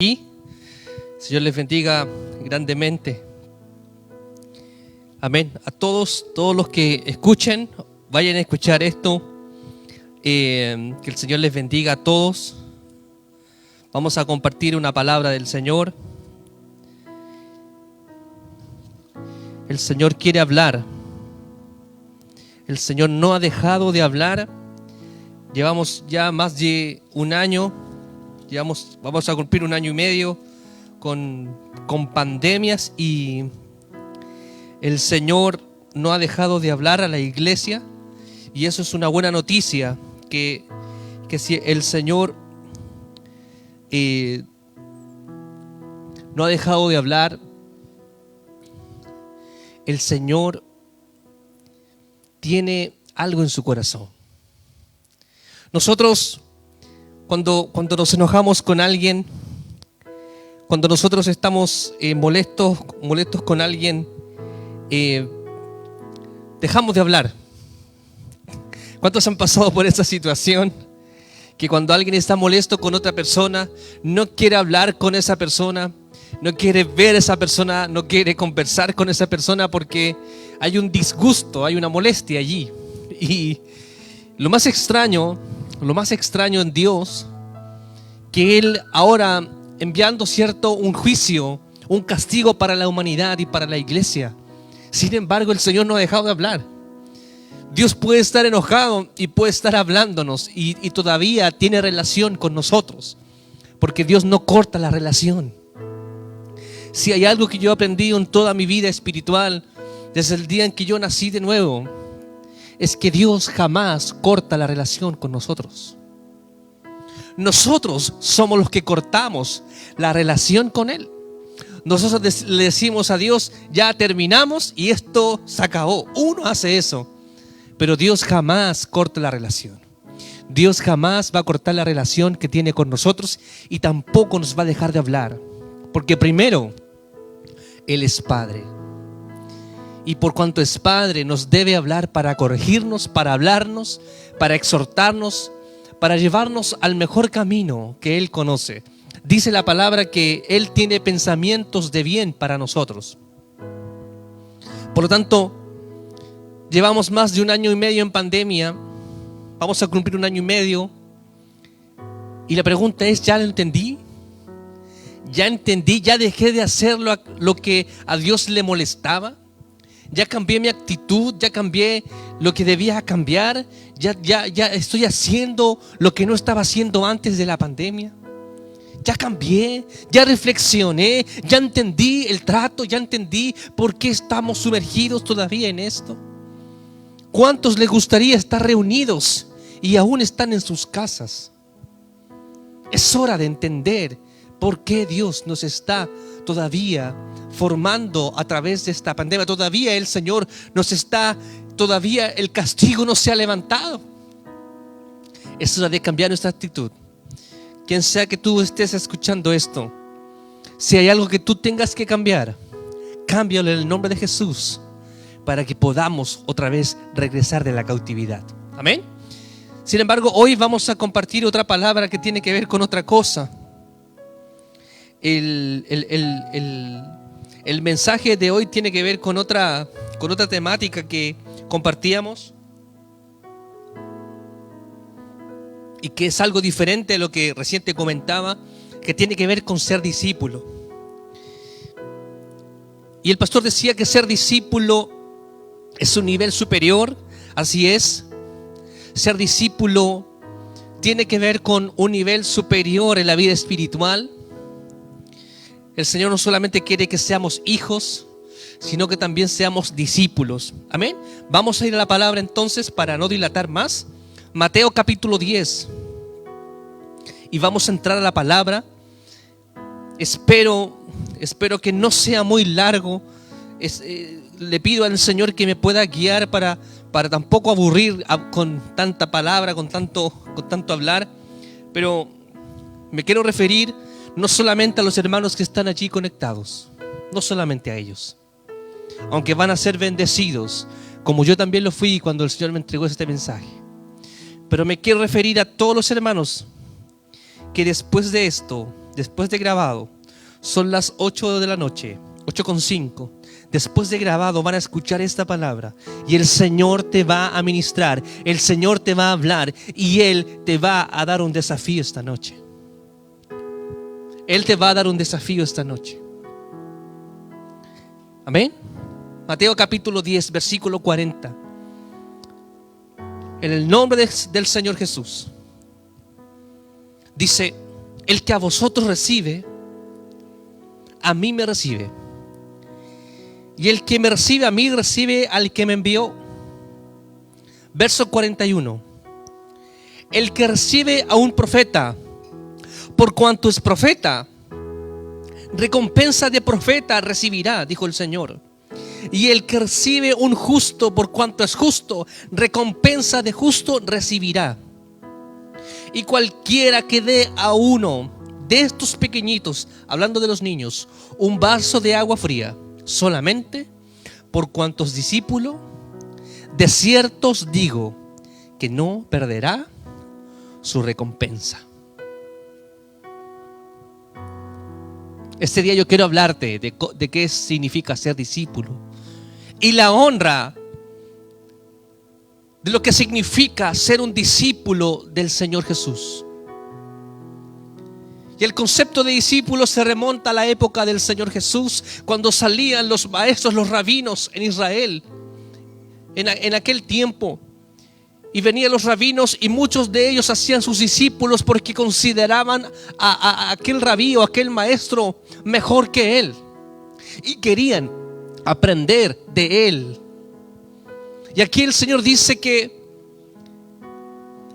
Y Señor les bendiga grandemente. Amén. A todos los que escuchen, vayan a escuchar esto. Que el Señor les bendiga a todos. Vamos a compartir una palabra del Señor. El Señor quiere hablar. El Señor no ha dejado de hablar. Llevamos ya más de un año. Vamos a cumplir un año y medio con pandemias, y el Señor no ha dejado de hablar a la iglesia, y eso es una buena noticia, que si el Señor no ha dejado de hablar, el Señor tiene algo en su corazón. Nosotros, cuando nos enojamos con alguien, cuando nosotros estamos molestos con alguien, dejamos de hablar. ¿Cuántos han pasado por esa situación? Que cuando alguien está molesto con otra persona, no quiere hablar con esa persona, no quiere ver a esa persona, no quiere conversar con esa persona porque hay un disgusto, hay una molestia allí. Y lo más extraño en Dios, que Él ahora enviando un juicio, un castigo para la humanidad y para la iglesia. Sin embargo, el Señor no ha dejado de hablar. Dios puede estar enojado y puede estar hablándonos y todavía tiene relación con nosotros, porque Dios no corta la relación. Si hay algo que yo he aprendido en toda mi vida espiritual, desde el día en que yo nací de nuevo, es que Dios jamás corta la relación con nosotros. Nosotros somos los que cortamos la relación con Él. Nosotros le decimos a Dios, ya terminamos y esto se acabó. Uno hace eso, pero Dios jamás corta la relación. Dios jamás va a cortar la relación que tiene con nosotros, y tampoco nos va a dejar de hablar, porque primero, Él es Padre. Y por cuanto es Padre, nos debe hablar para corregirnos, para hablarnos, para exhortarnos, para llevarnos al mejor camino que Él conoce. Dice la palabra que Él tiene pensamientos de bien para nosotros. Por lo tanto, llevamos más de un año y medio en pandemia. Vamos a cumplir un año y medio. Y la pregunta es, ¿ya lo entendí? ¿Ya entendí? ¿Ya dejé de hacer lo que a Dios le molestaba? Ya cambié mi actitud, ya cambié lo que debía cambiar, ya estoy haciendo lo que no estaba haciendo antes de la pandemia. Ya cambié, ya reflexioné, ya entendí el trato, ya entendí por qué estamos sumergidos todavía en esto. ¿Cuántos les gustaría estar reunidos y aún están en sus casas? Es hora de entender por qué Dios nos está todavía formando a través de esta pandemia. Todavía el Señor todavía el castigo no se ha levantado. Es hora de cambiar nuestra actitud. Quien sea que tú estés escuchando esto, si hay algo que tú tengas que cambiar, cámbialo en el nombre de Jesús, para que podamos otra vez regresar de la cautividad. Amén. Sin embargo, hoy vamos a compartir otra palabra que tiene que ver con otra cosa. El mensaje de hoy tiene que ver con otra temática que compartíamos, y que es algo diferente a lo que recién te comentaba, que tiene que ver con ser discípulo. Y el pastor decía que ser discípulo es un nivel superior. Así es. Ser discípulo tiene que ver con un nivel superior en la vida espiritual. El Señor no solamente quiere que seamos hijos, sino que también seamos discípulos. Amén. Vamos a ir a la palabra entonces para no dilatar más. Mateo capítulo 10. Y vamos a entrar a la palabra. Espero que no sea muy largo. Le pido al Señor que me pueda guiar para tampoco aburrir con tanta palabra, con tanto hablar. Pero me quiero referir no solamente a los hermanos que están allí conectados, no solamente a ellos, aunque van a ser bendecidos, como yo también lo fui cuando el Señor me entregó este mensaje. Pero me quiero referir a todos los hermanos que después de esto, después de grabado, son las 8 de la noche, 8:05. Después de grabado van a escuchar esta palabra y el Señor te va a ministrar, el Señor te va a hablar y Él te va a dar un desafío esta noche. Él te va a dar un desafío esta noche. Amén. Mateo capítulo 10, versículo 40. En el nombre del Señor Jesús. Dice: el que a vosotros recibe, a mí me recibe. Y el que me recibe a mí, recibe al que me envió. Verso 41. El que recibe a un profeta, por cuanto es profeta, recompensa de profeta recibirá, dijo el Señor. Y el que recibe un justo, por cuanto es justo, recompensa de justo recibirá. Y cualquiera que dé a uno de estos pequeñitos, hablando de los niños, un vaso de agua fría, solamente por cuantos discípulos, de cierto os digo que no perderá su recompensa. Este día yo quiero hablarte de qué significa ser discípulo y la honra de lo que significa ser un discípulo del Señor Jesús. Y el concepto de discípulo se remonta a la época del Señor Jesús, cuando salían los maestros, los rabinos en Israel, en aquel tiempo. Y venían los rabinos y muchos de ellos hacían sus discípulos porque consideraban a aquel rabí o aquel maestro mejor que él. Y querían aprender de él. Y aquí el Señor dice que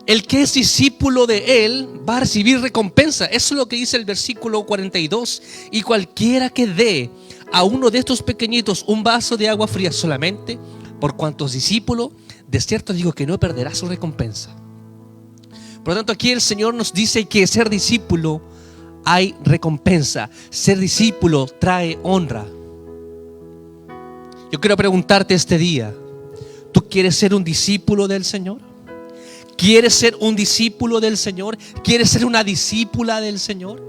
el que es discípulo de Él va a recibir recompensa. Eso es lo que dice el versículo 42. Y cualquiera que dé a uno de estos pequeñitos un vaso de agua fría solamente, por cuantos discípulos, de cierto digo que no perderá su recompensa. Por lo tanto, aquí el Señor nos dice que ser discípulo hay recompensa. Ser discípulo trae honra. Yo quiero preguntarte este día: ¿tú quieres ser un discípulo del Señor? ¿Quieres ser un discípulo del Señor? ¿Quieres ser una discípula del Señor?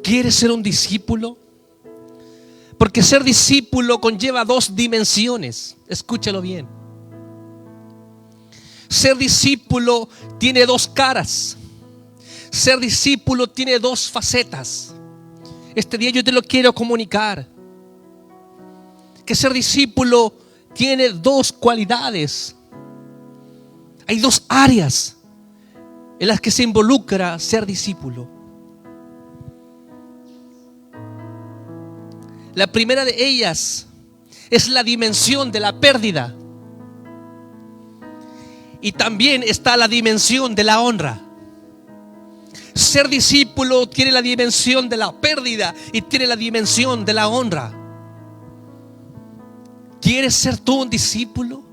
¿Quieres ser un discípulo? Porque ser discípulo conlleva dos dimensiones. Escúchalo bien. Ser discípulo tiene dos caras. Ser discípulo tiene dos facetas. Este día yo te lo quiero comunicar. Que ser discípulo tiene dos cualidades. Hay dos áreas en las que se involucra ser discípulo. La primera de ellas es la dimensión de la pérdida. Y también está la dimensión de la honra. Ser discípulo tiene la dimensión de la pérdida y tiene la dimensión de la honra. ¿Quieres ser tú un discípulo?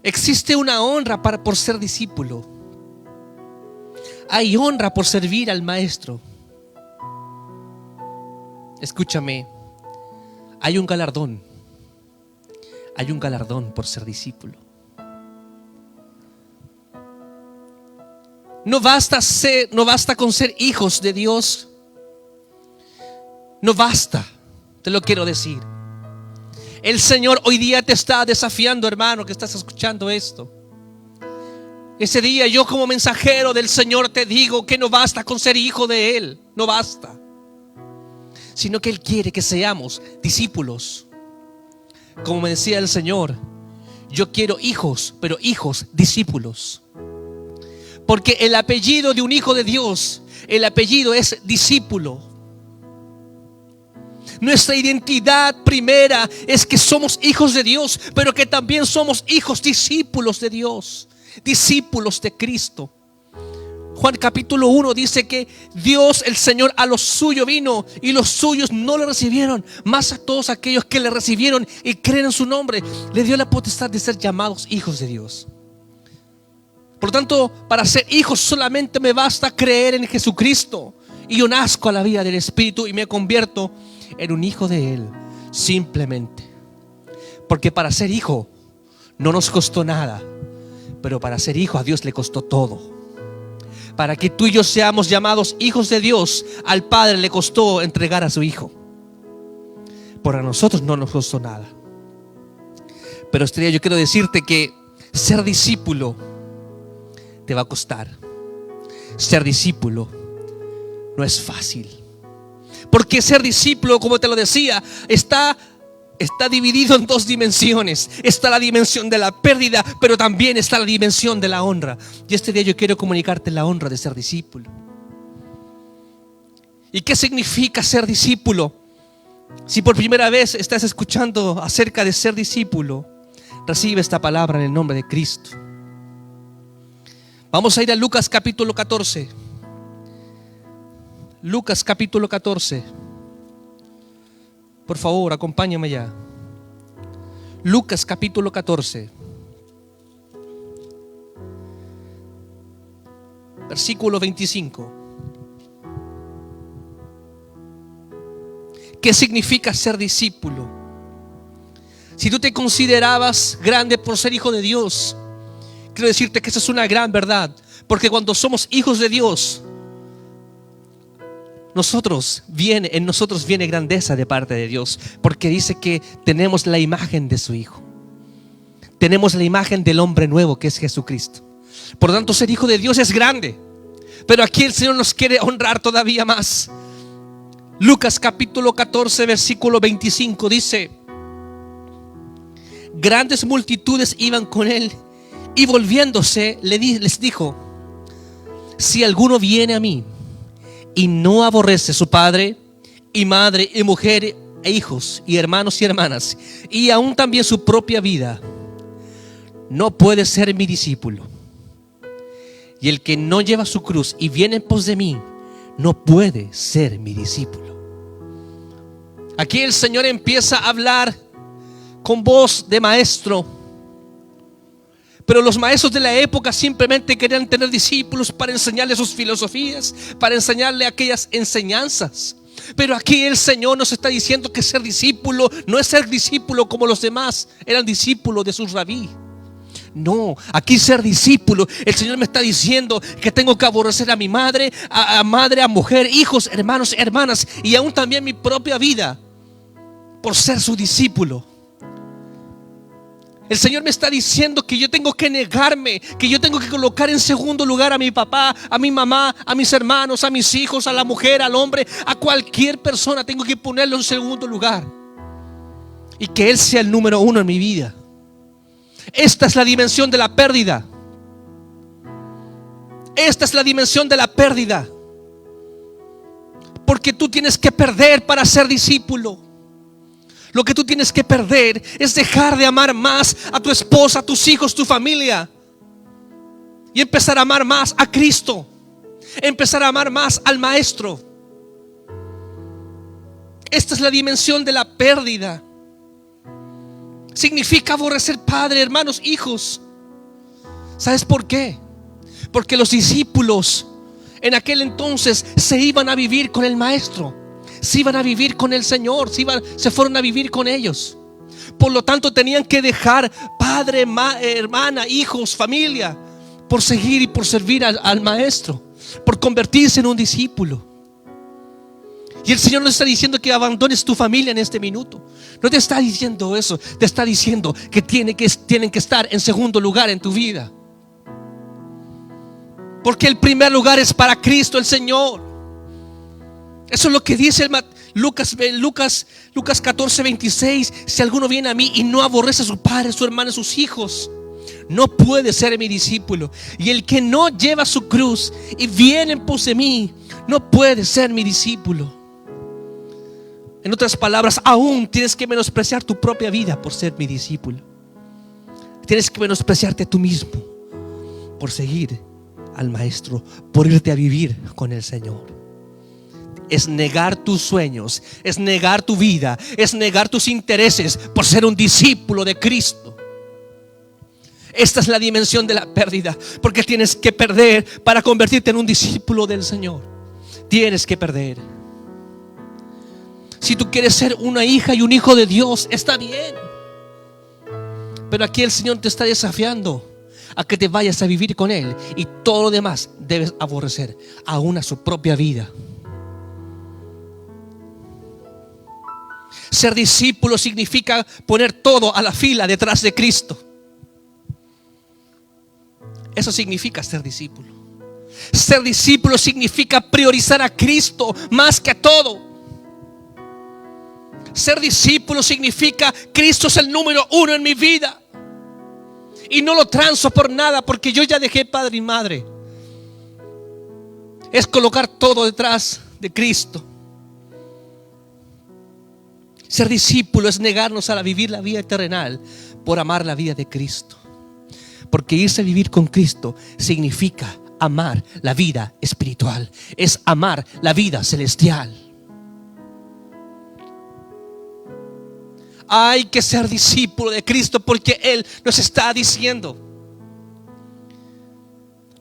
Existe una honra por ser discípulo. Hay honra por servir al maestro. Escúchame, hay un galardón. Hay un galardón por ser discípulo. No basta con ser hijos de Dios. No basta, te lo quiero decir. El Señor hoy día te está desafiando, hermano, que estás escuchando esto. Ese día yo, como mensajero del Señor, te digo que no basta con ser hijo de Él. No basta. Sino que Él quiere que seamos discípulos. Como me decía el Señor, yo quiero hijos, pero hijos discípulos. Porque el apellido de un hijo de Dios, el apellido es discípulo. Nuestra identidad primera es que somos hijos de Dios, pero que también somos hijos discípulos de Dios, discípulos de Cristo. Juan capítulo 1 dice que Dios, el Señor, a los suyos vino y los suyos no le recibieron. Mas a todos aquellos que le recibieron y creen en su nombre, le dio la potestad de ser llamados hijos de Dios. Por lo tanto, para ser hijos solamente me basta creer en Jesucristo. Y yo nazco a la vida del Espíritu y me convierto en un hijo de Él, simplemente. Porque para ser hijo no nos costó nada, pero para ser hijo a Dios le costó todo. Para que tú y yo seamos llamados hijos de Dios, al Padre le costó entregar a su Hijo. Por a nosotros no nos costó nada. Pero Estrella, yo quiero decirte que ser discípulo te va a costar. Ser discípulo no es fácil. Porque ser discípulo, como te lo decía, está dividido en dos dimensiones. Está la dimensión de la pérdida, pero también está la dimensión de la honra. Y este día yo quiero comunicarte la honra de ser discípulo. ¿Y qué significa ser discípulo? Si por primera vez estás escuchando acerca de ser discípulo, recibe esta palabra en el nombre de Cristo. Vamos a ir a Lucas capítulo 14. Lucas capítulo 14. Por favor, acompáñame ya. Lucas capítulo 14. Versículo 25. ¿Qué significa ser discípulo? Si tú te considerabas grande por ser hijo de Dios, quiero decirte que esa es una gran verdad. Porque cuando somos hijos de Dios, en nosotros viene grandeza de parte de Dios. Porque dice que tenemos la imagen de su Hijo. Tenemos la imagen del hombre nuevo, que es Jesucristo. Por lo tanto, ser hijo de Dios es grande. Pero aquí el Señor nos quiere honrar todavía más. Lucas capítulo 14 versículo 25 dice: grandes multitudes iban con él, y volviéndose les dijo: si alguno viene a mí y no aborrece su padre y madre y mujer e hijos y hermanos y hermanas, y aún también su propia vida, no puede ser mi discípulo. Y el que no lleva su cruz y viene en pos de mí, no puede ser mi discípulo. Aquí el Señor empieza a hablar con voz de maestro. Pero los maestros de la época simplemente querían tener discípulos para enseñarle sus filosofías, para enseñarle aquellas enseñanzas. Pero aquí el Señor nos está diciendo que ser discípulo no es ser discípulo como los demás eran discípulos de sus rabí. No, aquí ser discípulo, el Señor me está diciendo que tengo que aborrecer a mi madre, a mujer, hijos, hermanos, hermanas, y aún también mi propia vida, por ser su discípulo. El Señor me está diciendo que yo tengo que negarme, que yo tengo que colocar en segundo lugar a mi papá, a mi mamá, a mis hermanos, a mis hijos, a la mujer, al hombre, a cualquier persona. Tengo que ponerlo en segundo lugar y que Él sea el número uno en mi vida. Esta es la dimensión de la pérdida. Esta es la dimensión de la pérdida. Porque tú tienes que perder para ser discípulo. Lo que tú tienes que perder es dejar de amar más a tu esposa, a tus hijos, tu familia, y empezar a amar más a Cristo. Empezar a amar más al Maestro. Esta es la dimensión de la pérdida. Significa aborrecer padre, hermanos, hijos. ¿Sabes por qué? Porque los discípulos en aquel entonces se iban a vivir con el Maestro, se iban a vivir con el Señor, se fueron a vivir con ellos. Por lo tanto tenían que dejar padre, hermana, hijos, familia, por seguir y por servir al Maestro, por convertirse en un discípulo. Y el Señor nos está diciendo que abandones tu familia en este minuto. No te está diciendo eso. Te está diciendo que tienen que estar en segundo lugar en tu vida. Porque el primer lugar es para Cristo el Señor. Eso es lo que dice Lucas 14, 26. Si alguno viene a mí y no aborrece a su padre, su hermano, sus hijos, no puede ser mi discípulo. Y el que no lleva su cruz y viene en pos de mí, no puede ser mi discípulo. En otras palabras, aún tienes que menospreciar tu propia vida por ser mi discípulo. Tienes que menospreciarte tú mismo por seguir al Maestro, por irte a vivir con el Señor. Es negar tus sueños, es negar tu vida, es negar tus intereses por ser un discípulo de Cristo. Esta es la dimensión de la pérdida, porque tienes que perder para convertirte en un discípulo del Señor. Tienes que perder. Si tú quieres ser una hija y un hijo de Dios, está bien. Pero aquí el Señor te está desafiando a que te vayas a vivir con Él y todo lo demás debes aborrecer, aún a su propia vida. Ser discípulo significa poner todo a la fila detrás de Cristo. Eso significa ser discípulo. Ser discípulo significa priorizar a Cristo más que a todo. Ser discípulo significa Cristo es el número uno en mi vida. Y no lo transo por nada, porque yo ya dejé padre y madre. Es colocar todo detrás de Cristo. Ser discípulo es negarnos a vivir la vida terrenal por amar la vida de Cristo. Porque irse a vivir con Cristo significa amar la vida espiritual. Es amar la vida celestial. Hay que ser discípulo de Cristo porque Él nos está diciendo: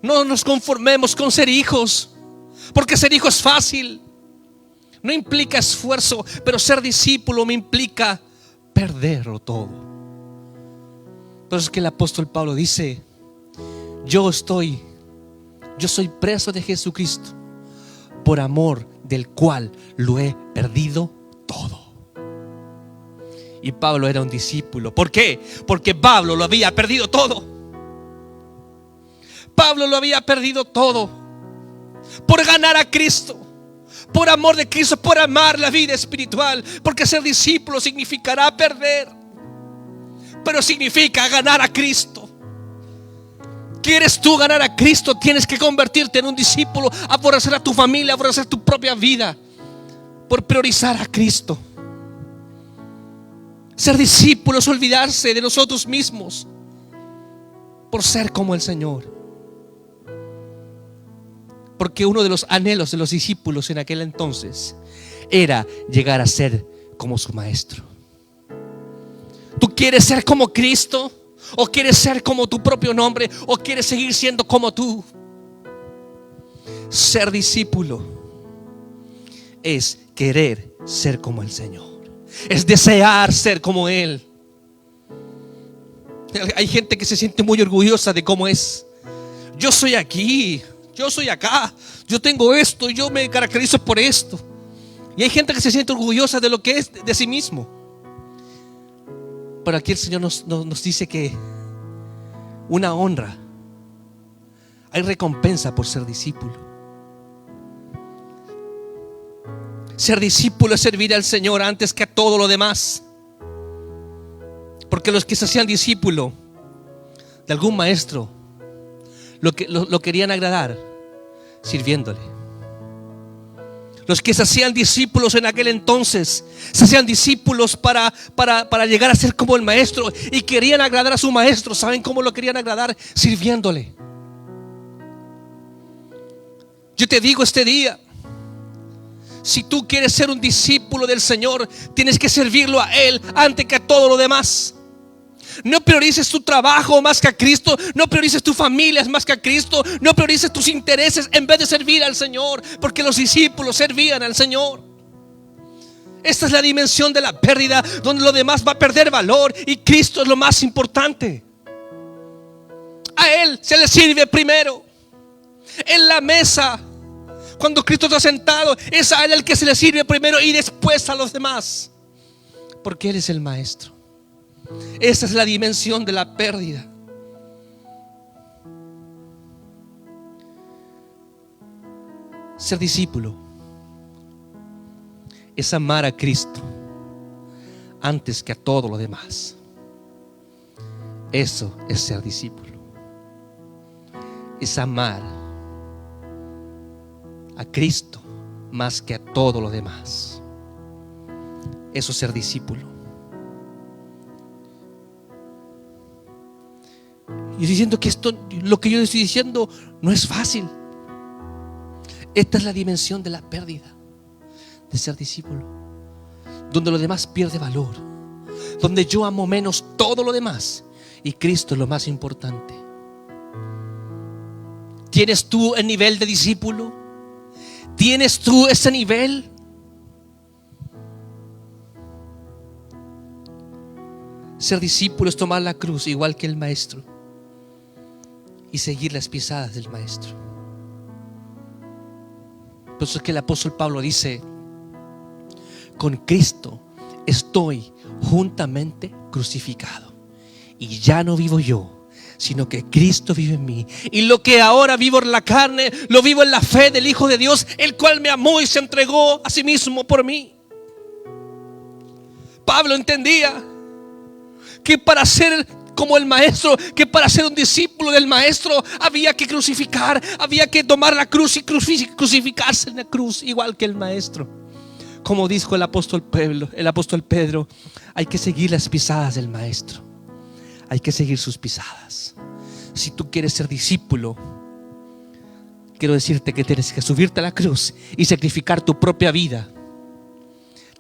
no nos conformemos con ser hijos, porque ser hijo es fácil. No implica esfuerzo, pero ser discípulo me implica perderlo todo. Por eso es que el apóstol Pablo dice: yo soy preso de Jesucristo, por amor del cual lo he perdido todo. Y Pablo era un discípulo. ¿Por qué? Porque Pablo lo había perdido todo. Pablo lo había perdido todo por ganar a Cristo, por amor de Cristo, por amar la vida espiritual. Porque ser discípulo significará perder, pero significa ganar a Cristo. ¿Quieres tú ganar a Cristo? Tienes que convertirte en un discípulo, aborrecer a tu familia, aborrecer tu propia vida, por priorizar a Cristo. Ser discípulo es olvidarse de nosotros mismos por ser como el Señor. Porque uno de los anhelos de los discípulos en aquel entonces era llegar a ser como su maestro. ¿Tú quieres ser como Cristo? ¿O quieres ser como tu propio nombre? ¿O quieres seguir siendo como tú? Ser discípulo es querer ser como el Señor. Es desear ser como Él. Hay gente que se siente muy orgullosa de cómo es. Yo soy aquí, yo soy acá, yo tengo esto, yo me caracterizo por esto. Y hay gente que se siente orgullosa de lo que es de sí mismo. Pero aquí el Señor nos dice que una honra, hay recompensa por ser discípulo. Ser discípulo es servir al Señor antes que a todo lo demás. Porque los que se hacían discípulo de algún maestro lo querían agradar sirviéndole. Los que se hacían discípulos en aquel entonces se hacían discípulos para llegar a ser como el maestro, y querían agradar a su maestro. ¿Saben cómo lo querían agradar? Sirviéndole. Yo te digo este día, si tú quieres ser un discípulo del Señor, tienes que servirlo a Él antes que a todo lo demás. No priorices tu trabajo más que a Cristo. No priorices tu familia más que a Cristo. No priorices tus intereses en vez de servir al Señor, porque los discípulos servían al Señor. Esta es la dimensión de la pérdida, donde lo demás va a perder valor y Cristo es lo más importante. A Él se le sirve primero. En la mesa, cuando Cristo está sentado, es a Él el que se le sirve primero y después a los demás, porque Él es el maestro. Esa es la dimensión de la pérdida. Ser discípulo es amar a Cristo antes que a todo lo demás. Eso es ser discípulo. Es amar a Cristo más que a todo lo demás. Eso es ser discípulo. Y estoy diciendo que esto, lo que yo estoy diciendo, no es fácil. Esta es la dimensión de la pérdida de ser discípulo, donde lo demás pierde valor, donde yo amo menos todo lo demás y Cristo es lo más importante. ¿Tienes tú el nivel de discípulo? ¿Tienes tú ese nivel? Ser discípulo es tomar la cruz igual que el maestro. y seguir las pisadas del Maestro. Por eso es que el apóstol Pablo dice: con Cristo estoy juntamente crucificado, y ya no vivo yo, sino que Cristo vive en mí. Y lo que ahora vivo en la carne, lo vivo en la fe del Hijo de Dios, el cual me amó y se entregó a sí mismo por mí. Pablo entendía que para ser como el Maestro, que para ser un discípulo del Maestro, había que crucificar, había que tomar la cruz y crucificarse en la cruz, igual que el Maestro. Como dijo el apóstol Pedro, hay que seguir las pisadas del Maestro, hay que seguir sus pisadas. Si tú quieres ser discípulo, quiero decirte que tienes que subirte a la cruz y sacrificar tu propia vida,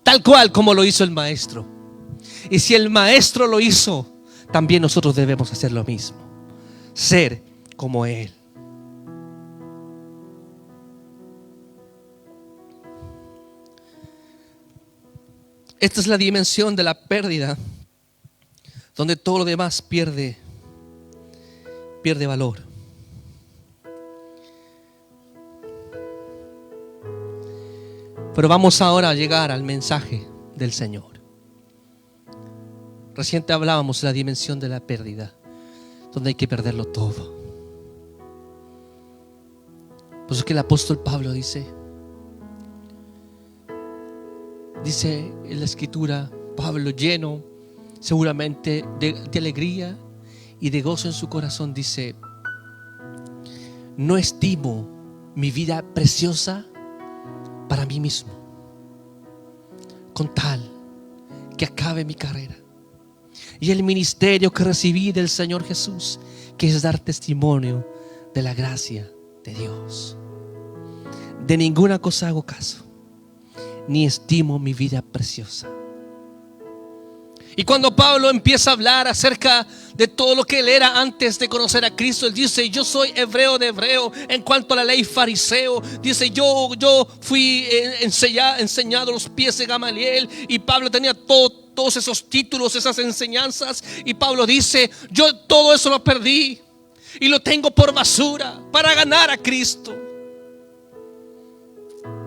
tal cual como lo hizo el Maestro. Y si el Maestro lo hizo, también nosotros debemos hacer lo mismo, ser como Él. Esta es la dimensión de la pérdida, donde todo lo demás pierde valor. Pero vamos ahora a llegar al mensaje del Señor. Reciente hablábamos de la dimensión de la pérdida, donde hay que perderlo todo. Por eso es que el apóstol Pablo dice en la escritura, Pablo, lleno seguramente de alegría y de gozo en su corazón, dice: no estimo mi vida preciosa para mí mismo, con tal que acabe mi carrera y el ministerio que recibí del Señor Jesús, que es dar testimonio de la gracia de Dios. De ninguna cosa hago caso, ni estimo mi vida preciosa. Y cuando Pablo empieza a hablar acerca de todo lo que él era antes de conocer a Cristo, él dice: yo soy hebreo de hebreo, en cuanto a la ley fariseo. Dice: yo fui enseñado a los pies de Gamaliel. Y Pablo tenía todos esos títulos, esas enseñanzas. Y Pablo dice: yo todo eso lo perdí y lo tengo por basura para ganar a Cristo.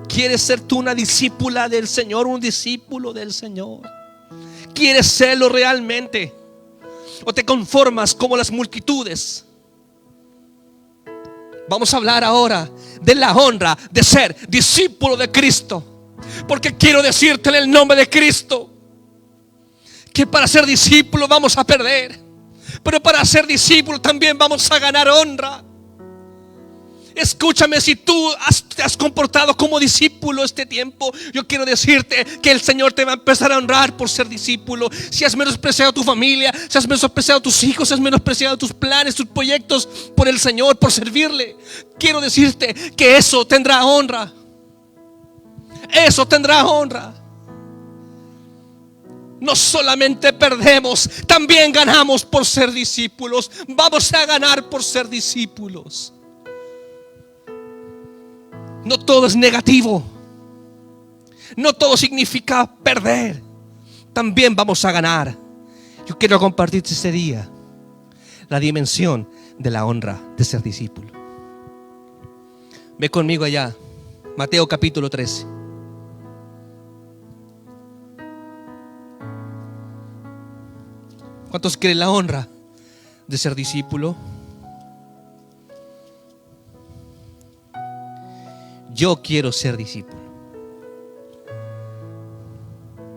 ¿Quieres ser tú una discípula del Señor, un discípulo del Señor? ¿Quieres serlo realmente? ¿O te conformas como las multitudes? Vamos a hablar ahora de la honra de ser discípulo de Cristo. Porque quiero decirte en el nombre de Cristo que para ser discípulo vamos a perder, pero para ser discípulo también vamos a ganar honra. Escúchame, si tú te has comportado como discípulo este tiempo, yo quiero decirte que el Señor te va a empezar a honrar por ser discípulo. Si has menospreciado a tu familia, si has menospreciado a tus hijos, si has menospreciado tus planes, tus proyectos por el Señor, por servirle, quiero decirte que eso tendrá honra. Eso tendrá honra. No solamente perdemos, también ganamos por ser discípulos. Vamos a ganar por ser discípulos. No todo es negativo. No todo significa perder. También vamos a ganar. Yo quiero compartirte este día la dimensión de la honra de ser discípulo. Ve conmigo allá, Mateo capítulo 13. ¿Cuántos quieren la honra de ser discípulo? Yo quiero ser discípulo.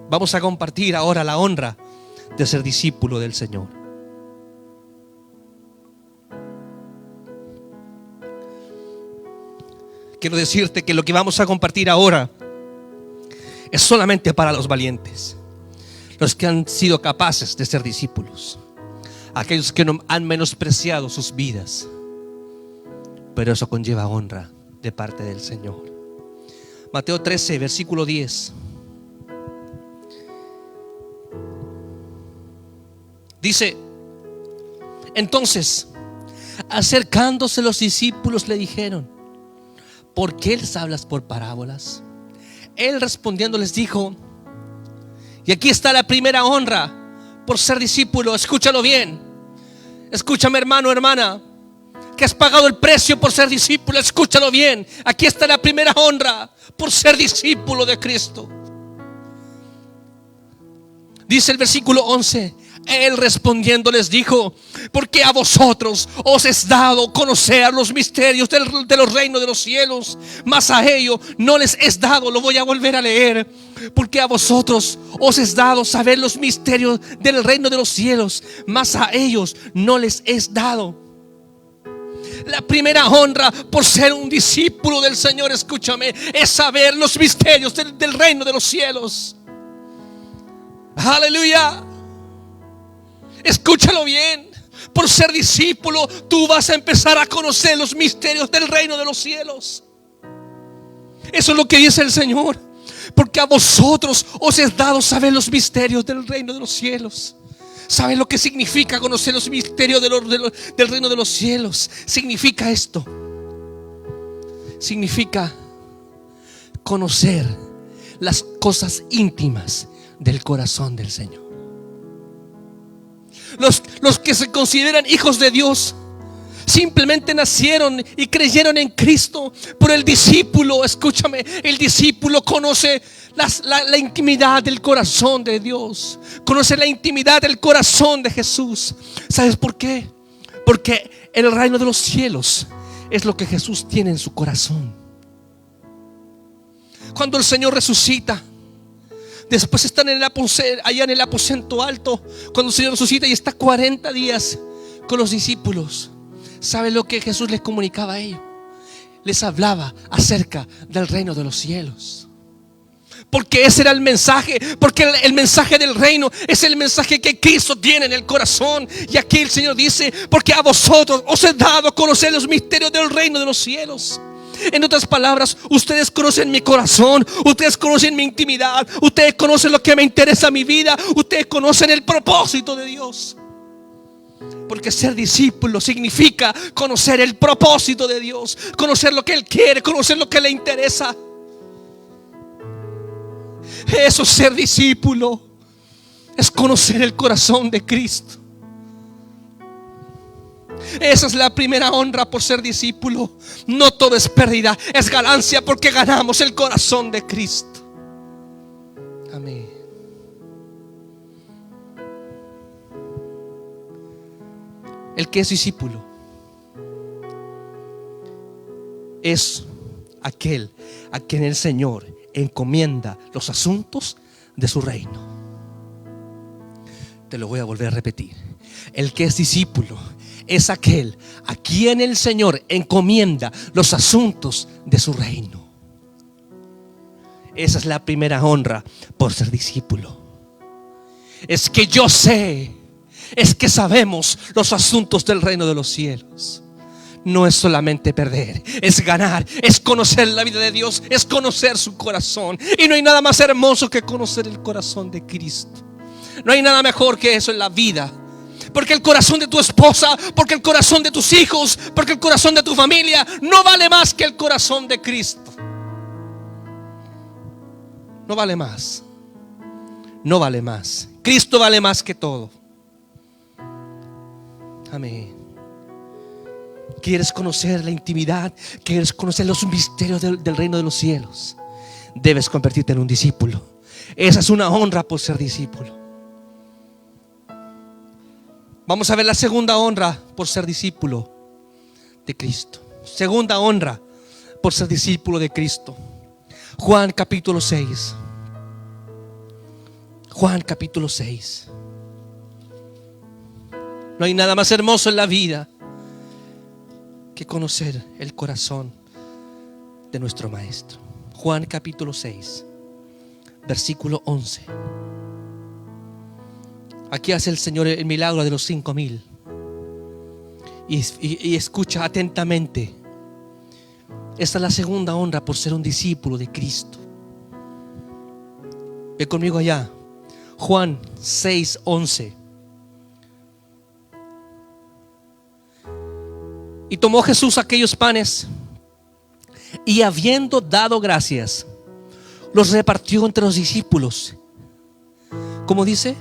Vamos a compartir ahora la honra de ser discípulo del Señor. Quiero decirte que lo que vamos a compartir ahora es solamente para los valientes, los que han sido capaces de ser discípulos, aquellos que no han menospreciado sus vidas. Pero eso conlleva honra de parte del Señor. Mateo 13, versículo 10. Dice: entonces, acercándose los discípulos, le dijeron: ¿por qué les hablas por parábolas? Él respondiendo les dijo, y aquí está la primera honra por ser discípulo. Escúchalo bien. Escúchame, hermano, hermana. que has pagado el precio por ser discípulo. Escúchalo bien. Aquí está la primera honra por ser discípulo de Cristo. Dice el versículo 11: Él respondiendo les dijo: porque a vosotros os es dado conocer los misterios de los reinos de los cielos, mas a ellos no les es dado. Lo voy a volver a leer. Porque a vosotros os es dado saber los misterios del reino de los cielos, mas a ellos no les es dado. La primera honra por ser un discípulo del Señor, escúchame, es saber los misterios del reino de los cielos. Aleluya. Escúchalo bien. Por ser discípulo, tú vas a empezar a conocer los misterios del reino de los cielos. Eso es lo que dice el Señor. Porque a vosotros os es dado saber los misterios del reino de los cielos. ¿Sabes lo que significa conocer los misterios del reino de los cielos? Significa esto. Significa conocer las cosas íntimas del corazón del Señor. Los que se consideran hijos de Dios simplemente nacieron y creyeron en Cristo. Por el discípulo, escúchame, el discípulo conoce la intimidad del corazón de Dios. Conoce la intimidad del corazón de Jesús. ¿Sabes por qué? Porque el reino de los cielos es lo que Jesús tiene en su corazón. Cuando el Señor resucita, después están allá en el aposento alto. Cuando el Señor resucita y está 40 días con los discípulos, ¿sabe lo que Jesús les comunicaba a ellos? Les hablaba acerca del reino de los cielos. Porque ese era el mensaje. Porque el mensaje del reino es el mensaje que Cristo tiene en el corazón. Y aquí el Señor dice: porque a vosotros os he dado a conocer los misterios del reino de los cielos. En otras palabras, ustedes conocen mi corazón, ustedes conocen mi intimidad, ustedes conocen lo que me interesa en mi vida, ustedes conocen el propósito de Dios. Porque ser discípulo significa conocer el propósito de Dios, conocer lo que Él quiere, conocer lo que le interesa. Eso es ser discípulo, es conocer el corazón de Cristo. Esa es la primera honra por ser discípulo. No todo es pérdida, es ganancia, porque ganamos el corazón de Cristo. Amén. El que es discípulo es aquel a quien el Señor encomienda los asuntos de su reino. Te lo voy a volver a repetir. El que es discípulo es aquel a quien el Señor encomienda los asuntos de su reino. Esa es la primera honra por ser discípulo. Es que yo sé, es que sabemos los asuntos del reino de los cielos. No es solamente perder, es ganar, es conocer la vida de Dios, es conocer su corazón. Y no hay nada más hermoso que conocer el corazón de Cristo. No hay nada mejor que eso en la vida. Porque el corazón de tu esposa, porque el corazón de tus hijos, porque el corazón de tu familia no vale más que el corazón de Cristo. No vale más. No vale más. Cristo vale más que todo. Amén. ¿Quieres conocer la intimidad? ¿Quieres conocer los misterios del reino de los cielos? Debes convertirte en un discípulo. Esa es una honra por ser discípulo. Vamos a ver la segunda honra por ser discípulo de Cristo. Segunda honra por ser discípulo de Cristo. Juan capítulo 6. Juan capítulo 6. No hay nada más hermoso en la vida que conocer el corazón de nuestro Maestro. Juan capítulo 6, versículo 11. Aquí hace el Señor el milagro de los 5,000. Y escucha atentamente. Esta es la segunda honra por ser un discípulo de Cristo. Ve conmigo allá. Juan 6, 11. Y tomó Jesús aquellos panes, y habiendo dado gracias, los repartió entre los discípulos. ¿Cómo dice?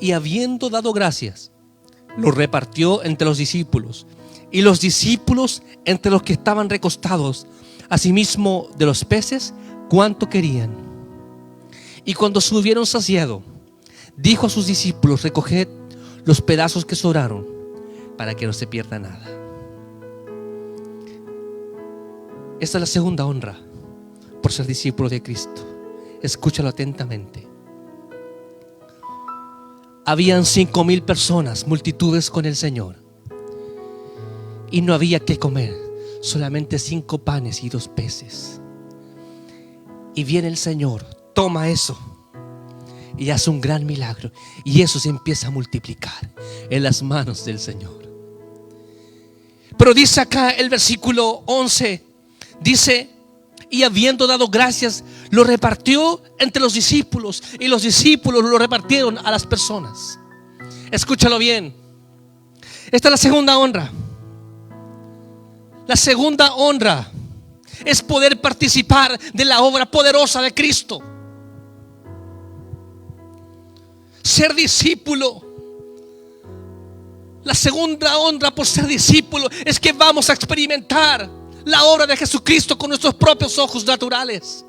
Y habiendo dado gracias, los repartió entre los discípulos, Y los discípulos, entre los que estaban recostados, asimismo de los peces, cuanto querían. Y cuando se hubieron saciado, dijo a sus discípulos: recoged los pedazos que sobraron, para que no se pierda nada. Esta es la segunda honra por ser discípulo de Cristo. Escúchalo atentamente. Habían 5,000 personas, multitudes con el Señor, y no había que comer, solamente 5 panes y 2 peces. Y viene el Señor, toma eso y hace un gran milagro, y eso se empieza a multiplicar en las manos del Señor. Pero dice acá el versículo 11, dice: y habiendo dado gracias, lo repartió entre los discípulos, y los discípulos lo repartieron a las personas. Escúchalo bien. Esta es la segunda honra. La segunda honra es poder participar de la obra poderosa de Cristo. Ser discípulo. La segunda honra por ser discípulo es que vamos a experimentar la obra de Jesucristo con nuestros propios ojos naturales.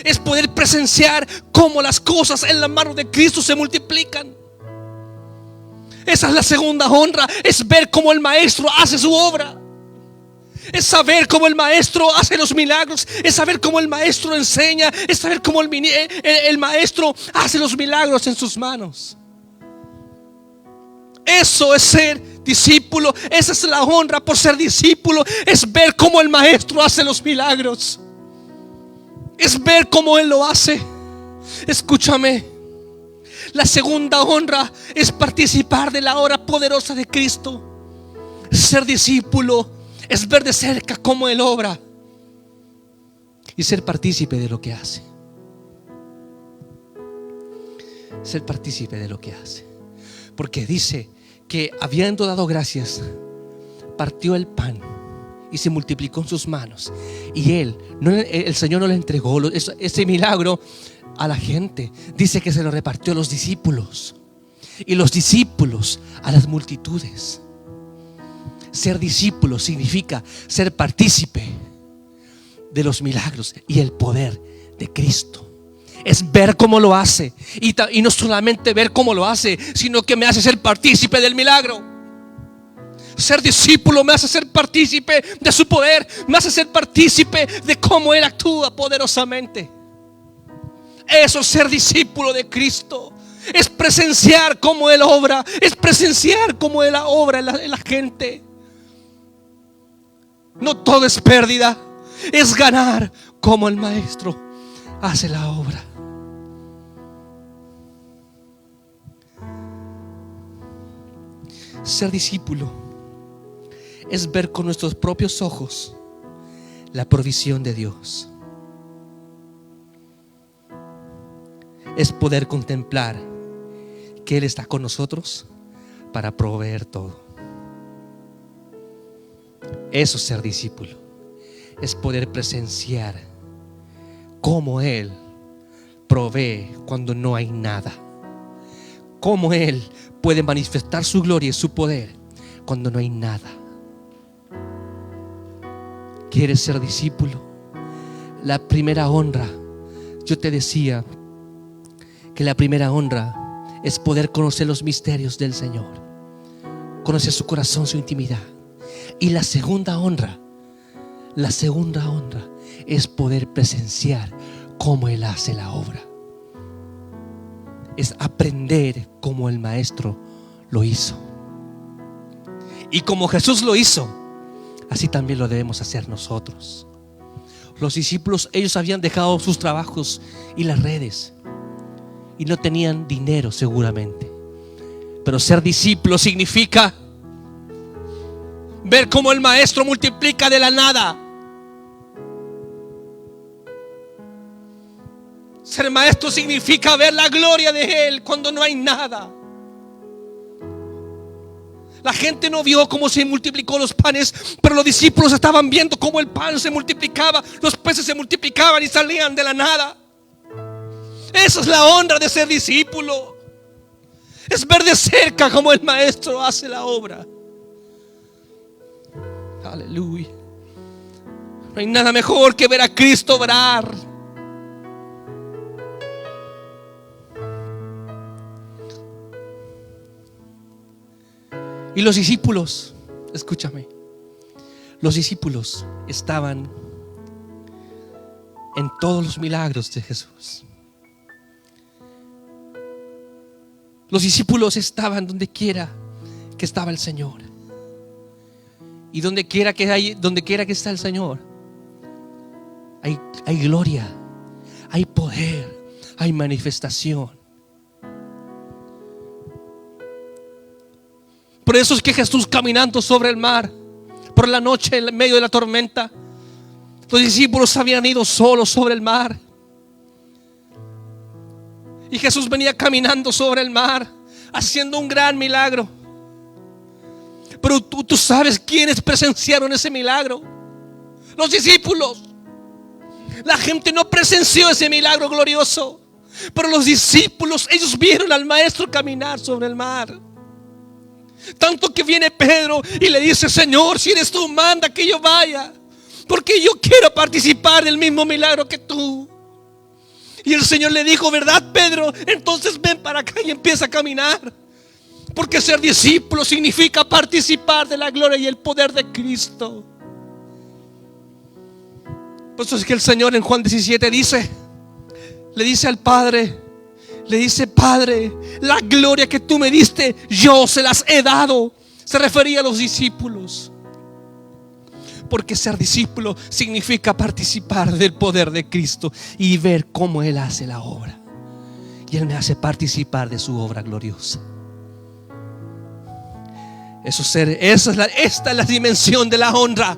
Es poder presenciar cómo las cosas en la mano de Cristo se multiplican. Esa es la segunda honra. Es ver cómo el Maestro hace su obra. Es saber cómo el Maestro hace los milagros. Es saber cómo el Maestro enseña. Es saber cómo el Maestro hace los milagros en sus manos. Eso es ser discípulo. Esa es la honra por ser discípulo. Es ver cómo el Maestro hace los milagros. Es ver cómo Él lo hace. Escúchame. La segunda honra es participar de la obra poderosa de Cristo. Ser discípulo es ver de cerca cómo Él obra y ser partícipe de lo que hace. Ser partícipe de lo que hace. Porque dice que habiendo dado gracias, partió el pan y se multiplicó en sus manos. Y el Señor no le entregó ese milagro a la gente. Dice que se lo repartió a los discípulos, y los discípulos a las multitudes. Ser discípulo significa ser partícipe de los milagros y el poder de Cristo. Es ver cómo lo hace, y no solamente ver cómo lo hace, sino que me hace ser partícipe del milagro. Ser discípulo me hace ser partícipe de su poder, me hace ser partícipe de cómo Él actúa poderosamente. Eso es ser discípulo de Cristo. Es presenciar cómo Él obra, es presenciar cómo Él obra en la gente. No todo es pérdida, es ganar como el Maestro hace la obra. Ser discípulo es ver con nuestros propios ojos la provisión de Dios. Es poder contemplar que Él está con nosotros para proveer todo. Eso es ser discípulo. Es poder presenciar cómo Él provee cuando no hay nada. Cómo Él puede manifestar su gloria y su poder cuando no hay nada. ¿Quieres ser discípulo? La primera honra, yo te decía que la primera honra es poder conocer los misterios del Señor, conocer su corazón, su intimidad. Y la segunda honra es poder presenciar cómo Él hace la obra. Es aprender cómo el Maestro lo hizo. Y como Jesús lo hizo, así también lo debemos hacer nosotros. Los discípulos, ellos habían dejado sus trabajos y las redes, y no tenían dinero seguramente. Pero ser discípulo significa ver cómo el Maestro multiplica de la nada. Ser maestro significa ver la gloria de Él cuando no hay nada. La gente no vio cómo se multiplicó los panes, pero los discípulos estaban viendo cómo el pan se multiplicaba, los peces se multiplicaban y salían de la nada. Esa es la honra de ser discípulo. Es ver de cerca cómo el Maestro hace la obra. Aleluya. No hay nada mejor que ver a Cristo obrar. Y los discípulos, escúchame, los discípulos estaban en todos los milagros de Jesús. Los discípulos estaban donde quiera que estaba el Señor. Y donde quiera que está el Señor, hay gloria, hay poder, hay manifestación. Por eso es que Jesús, caminando sobre el mar por la noche en medio de la tormenta, los discípulos habían ido solos sobre el mar, y Jesús venía caminando sobre el mar haciendo un gran milagro. Pero tú sabes quiénes presenciaron ese milagro: los discípulos. La gente no presenció ese milagro glorioso, pero los discípulos, ellos vieron al Maestro caminar sobre el mar. Tanto que viene Pedro y le dice: Señor, si eres tú, manda que yo vaya, porque yo quiero participar del mismo milagro que tú. Y el Señor le dijo: ¿verdad, Pedro? Entonces ven para acá y empieza a caminar. Porque ser discípulo significa participar de la gloria y el poder de Cristo. Por eso es que el Señor en Juan 17 le dice al Padre, le dice: Padre, la gloria que tú me diste, yo se las he dado. Se refería a los discípulos. Porque ser discípulo significa participar del poder de Cristo y ver cómo Él hace la obra. Y Él me hace participar de su obra gloriosa. Esta es la dimensión de la honra.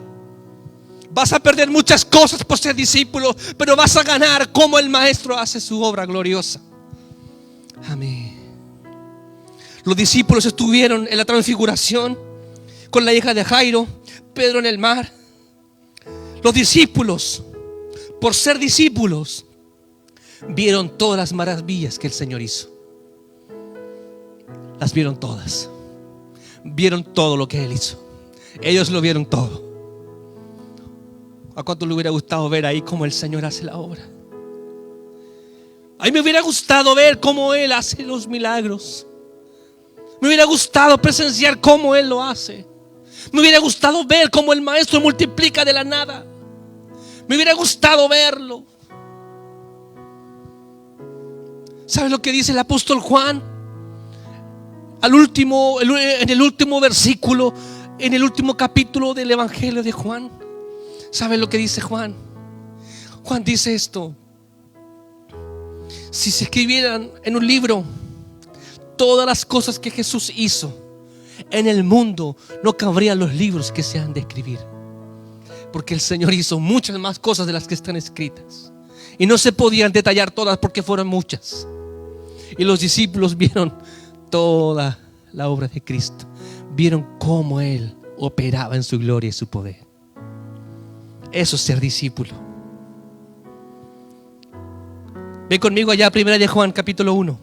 Vas a perder muchas cosas por ser discípulo, pero vas a ganar como el Maestro hace su obra gloriosa. Amén. Los discípulos estuvieron en la transfiguración con la hija de Jairo, Pedro en el mar. Los discípulos, por ser discípulos, vieron todas las maravillas que el Señor hizo. Las vieron todas. Vieron todo lo que Él hizo. Ellos lo vieron todo. ¿A cuánto le hubiera gustado ver ahí cómo el Señor hace la obra? A mí me hubiera gustado ver cómo Él hace los milagros. Me hubiera gustado presenciar cómo Él lo hace. Me hubiera gustado ver cómo el Maestro multiplica de la nada. Me hubiera gustado verlo. ¿Sabe lo que dice el apóstol Juan? En el último versículo, en el último capítulo del Evangelio de Juan. ¿Sabe lo que dice Juan? Juan dice esto: si se escribieran en un libro todas las cosas que Jesús hizo en el mundo, no cabrían los libros que se han de escribir. Porque el Señor hizo muchas más cosas de las que están escritas, y no se podían detallar todas porque fueron muchas. Y los discípulos vieron toda la obra de Cristo. Vieron cómo Él operaba en su gloria y su poder. Eso es ser discípulo. Ven conmigo allá a 1 de Juan capítulo 1.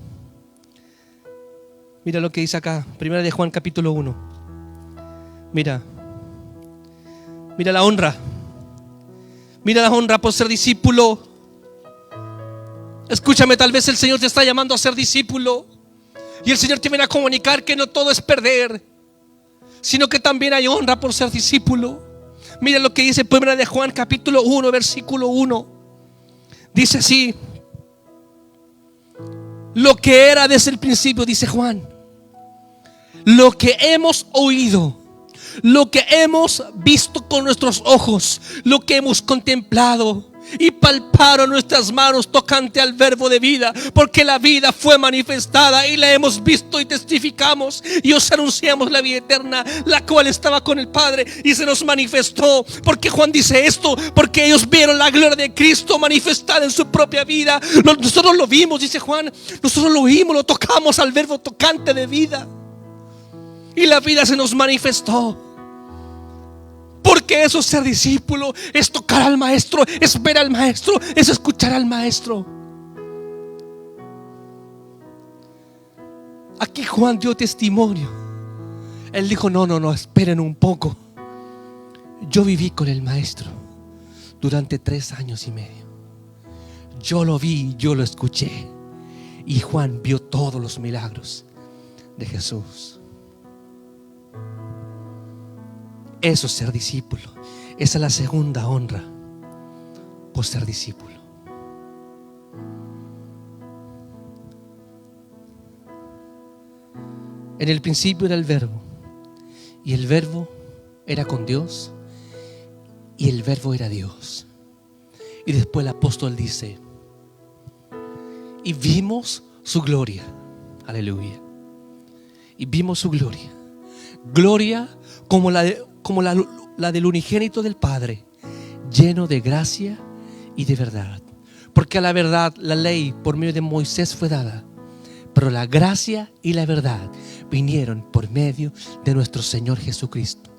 Mira lo que dice acá, 1 de Juan capítulo 1. Mira la honra. Mira la honra por ser discípulo. Escúchame, tal vez el Señor te está llamando a ser discípulo, y el Señor te viene a comunicar que no todo es perder, sino que también hay honra por ser discípulo. Mira lo que dice 1 de Juan capítulo 1 versículo 1. Dice así: lo que era desde el principio, dice Juan, lo que hemos oído, lo que hemos visto con nuestros ojos, lo que hemos contemplado y palparon nuestras manos tocante al verbo de vida, porque la vida fue manifestada y la hemos visto y testificamos, y os anunciamos la vida eterna, la cual estaba con el Padre y se nos manifestó. Porque Juan dice esto, porque ellos vieron la gloria de Cristo manifestada en su propia vida. Nosotros lo vimos, dice Juan, nosotros lo vimos, lo tocamos al verbo tocante de vida, y la vida se nos manifestó. Porque eso es ser discípulo, es tocar al Maestro, es ver al Maestro, es escuchar al Maestro. Aquí Juan dio testimonio. Él dijo: no, esperen un poco. Yo viví con el Maestro durante 3 años y medio. Yo lo vi, yo lo escuché. Y Juan vio todos los milagros de Jesús. Eso es ser discípulo. Esa es la segunda honra por ser discípulo. En el principio era el Verbo, y el Verbo era con Dios, y el Verbo era Dios. Y después el apóstol dice: y vimos su gloria. Aleluya. Y vimos su gloria. Gloria como la del unigénito del Padre, lleno de gracia y de verdad. Porque a la verdad, la ley por medio de Moisés fue dada, pero la gracia y la verdad vinieron por medio de nuestro Señor Jesucristo.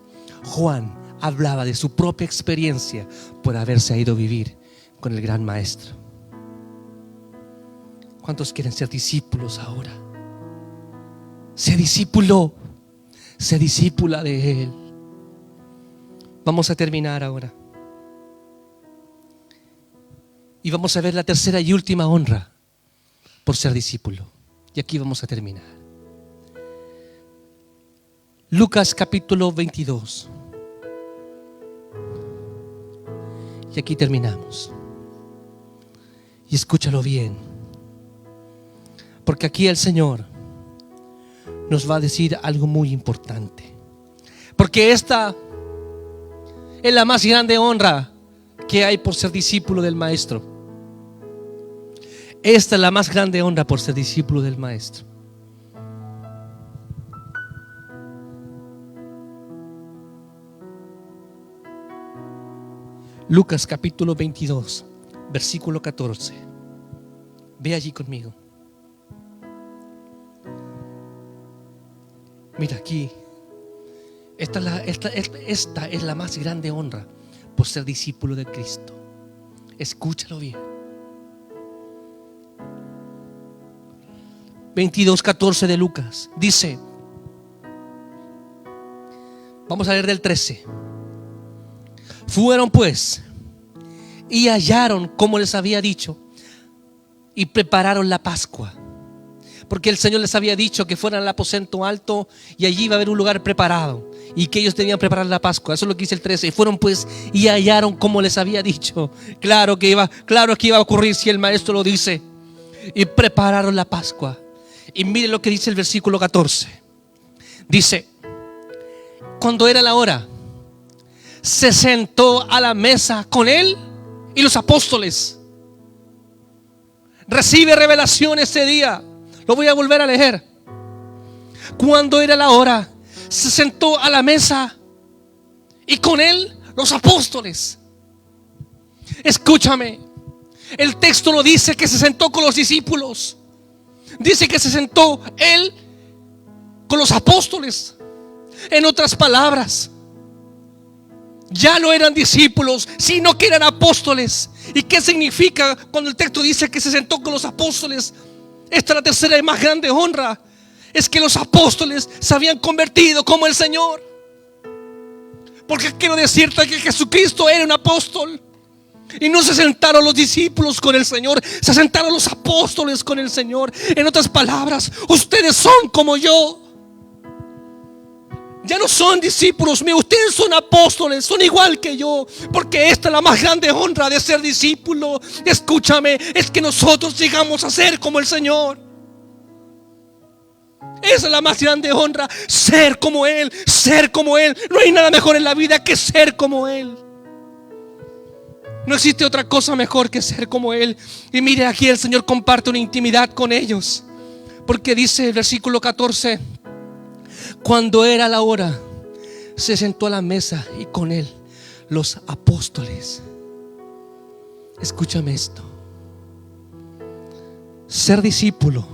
Juan hablaba de su propia experiencia por haberse ido a vivir con el gran Maestro. ¿Cuántos quieren ser discípulos ahora? Sé discípulo, sé discípula de Él. Vamos a terminar ahora. Y vamos a ver la tercera y última honra por ser discípulo. Y aquí vamos a terminar. Lucas capítulo 22. Y aquí terminamos. Y escúchalo bien. Porque aquí el Señor nos va a decir algo muy importante. Porque esta es la más grande honra que hay por ser discípulo del Maestro. Esta es la más grande honra por ser discípulo del Maestro. Lucas capítulo 22, versículo 14. Ve allí conmigo. Mira aquí. Esta es la más grande honra por ser discípulo de Cristo. Escúchalo bien. 22:14 de Lucas dice, vamos a leer del 13. Fueron pues y hallaron como les había dicho, y prepararon la Pascua. Porque el Señor les había dicho que fueran al aposento alto y allí iba a haber un lugar preparado y que ellos debían preparar la Pascua. Eso es lo que dice el 13. Fueron pues y hallaron como les había dicho. Claro que iba a ocurrir si el Maestro lo dice. Y prepararon la Pascua. Y miren lo que dice el versículo 14. Dice: cuando era la hora, se sentó a la mesa con él y los apóstoles. Recibe revelación ese día. Lo voy a volver a leer. Cuando era la hora, se sentó a la mesa y con él los apóstoles. Escúchame. El texto no dice que se sentó con los discípulos. Dice que se sentó él con los apóstoles. En otras palabras, ya no eran discípulos, sino que eran apóstoles. ¿Y qué significa cuando el texto dice que se sentó con los apóstoles? Esta es la tercera y más grande honra. Es que los apóstoles se habían convertido como el Señor. Porque quiero decirte que Jesucristo era un apóstol. Y no se sentaron los discípulos con el Señor, se sentaron los apóstoles con el Señor. En otras palabras, ustedes son como yo. Ya no son discípulos míos, ustedes son apóstoles, son igual que yo. Porque esta es la más grande honra de ser discípulo. Escúchame, es que nosotros llegamos a ser como el Señor. Esa es la más grande honra, ser como Él, ser como Él. No hay nada mejor en la vida que ser como Él. No existe otra cosa mejor que ser como Él. Y mire, aquí el Señor comparte una intimidad con ellos. Porque dice el versículo 14: cuando era la hora, se sentó a la mesa y con Él los apóstoles. Escúchame esto. Ser discípulo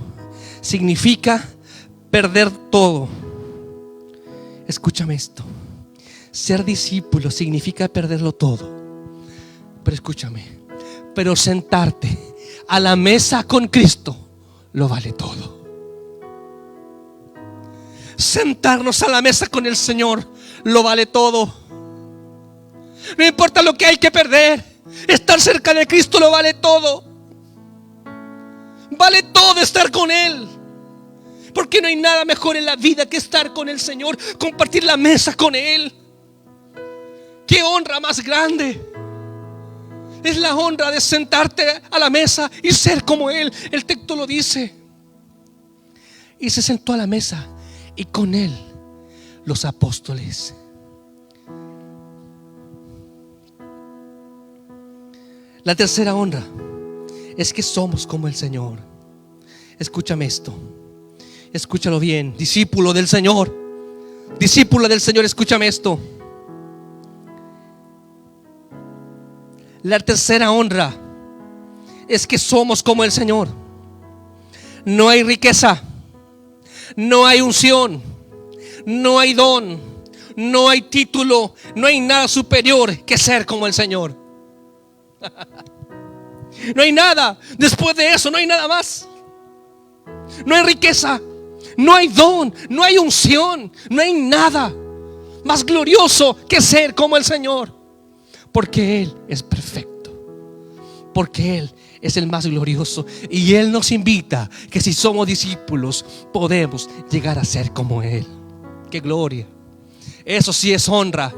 significa perder todo. Escúchame esto. Ser discípulo significa perderlo todo. Pero escúchame, pero sentarte a la mesa con Cristo lo vale todo. Sentarnos a la mesa con el Señor lo vale todo. No importa lo que hay que perder. Estar cerca de Cristo lo vale todo. Vale todo estar con Él. Porque no hay nada mejor en la vida que estar con el Señor, compartir la mesa con Él. ¡Qué honra más grande! Es la honra de sentarte a la mesa y ser como Él. El texto lo dice. Y se sentó a la mesa y con Él los apóstoles. La tercera honra es que somos como el Señor. Escúchame esto. Escúchalo bien, discípulo del Señor. Discípula del Señor, escúchame esto. La tercera honra es que somos como el Señor. No hay riqueza, no hay unción, no hay don, no hay título, no hay nada superior que ser como el Señor. No hay nada después de eso, no hay nada más. No hay riqueza, no hay don, no hay unción, no hay nada más glorioso que ser como el Señor. Porque Él es perfecto, porque Él es el más glorioso. Y Él nos invita que si somos discípulos podemos llegar a ser como Él. ¡Qué gloria! Eso sí es honra.